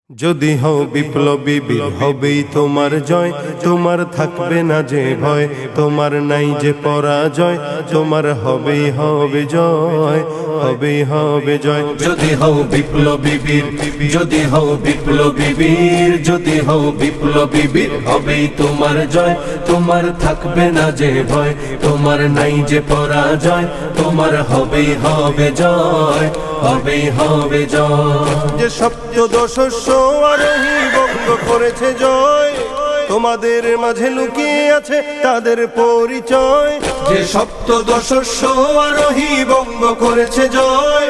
যদি হও বিপ্লবী বীর হবেই তোমার জয়, তোমার থাকবে না যে ভয়, তোমার নাই যে পরাজয়, তোমার হবেই হবে জয়, হবেই হবে জয়। যদি হও বিপ্লবী বীর, যদি হও বিপ্লবী বীর, যদি হও বিপ্লবী বীর, হবেই তোমার জয়, তোমার থাকবে না যে ভয়, তোমার নাই যে পরাজয়, তোমার হবেই হবে জয়, হবেই হবে জয়। যে সপ্তদশস্য আরোহী বঙ্গ করেছে জয়, তোমাদের মাঝে লুকিয়ে আছে তাদের পরিচয়। যে সপ্তদশস্য আরোহী বঙ্গ করেছে জয়,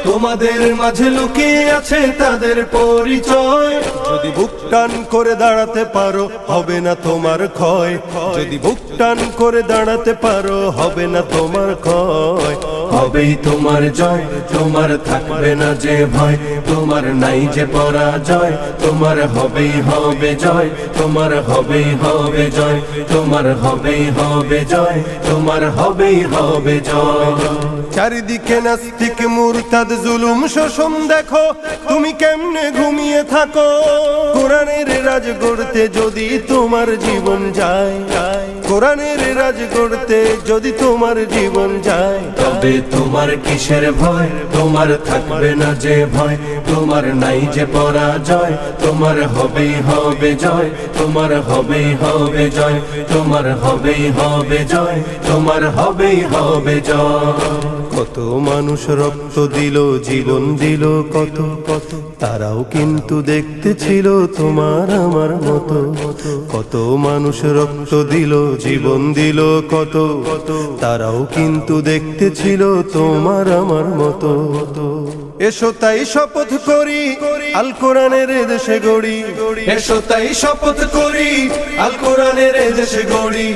তোমাদের মাঝে লুকিয়ে আছে তাদের পরিচয়। যদি বুক টান করে দাঁড়াতে পারো হবে না তোমার ক্ষয়, যদি বুক টান করে দাঁড়াতে পারো হবে না তোমার ক্ষয়, হবেই তোমার জয়, তোমার থাকবে না যে ভয়, তোমার নাই যে পরাজয়, তোমার হবেই হবে জয়, তোমার হবেই হবে জয়, তোমার হবেই হবে জয়, তোমার হবেই হবে জয়। চারিদিকে নাস্তিক মুরতাদ জুলুম শোষণ দেখো, তুমি কেমনে ঘুমিয়ে থাকো। কোরআনের রাজ গড়তে যদি তোমার জীবন যায়, কোরআনের রাজ গড়তে যদি তোমার জীবন যায়, তবে তোমার কিসের ভয়, তোমার থাকবে না যে ভয়, তোমার নাই যে পরাজয়, তোমার হবেই হবে জয়, তোমার হবেই হবে জয়, তোমার হবেই হবে জয়, তোমার হবেই হবে জয়। কত মানুষ রক্ত দিল জীবন দিল কত কত, তারাও কিন্তু দেখতে ছিল তোমার আমার মতো। কত মানুষ রক্ত দিল জীবন দিল কত কত, তারাও কিন্তু দেখতে ছিল তোমার আমার মতো। এসো তাই শপথ করি আল কোরআনের দেশে গড়ি, এসো তাই শপথ করি আল কোরআনের দেশে গড়ি,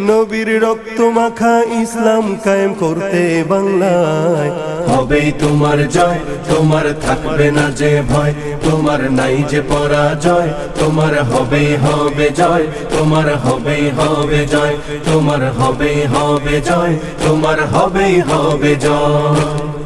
নবীর রক্ত মাখা ইসলাম কায়েম করতে বাংলায়। হবেই তোমার জয়, তোমার থাকবে না যে ভয়, তোমার নাই যে পরাজয়, তোমার হবেই হবে জয়, তোমার হবেই হবে জয়, তোমার হবেই হবে জয়, তোমার হবেই হবে জয়।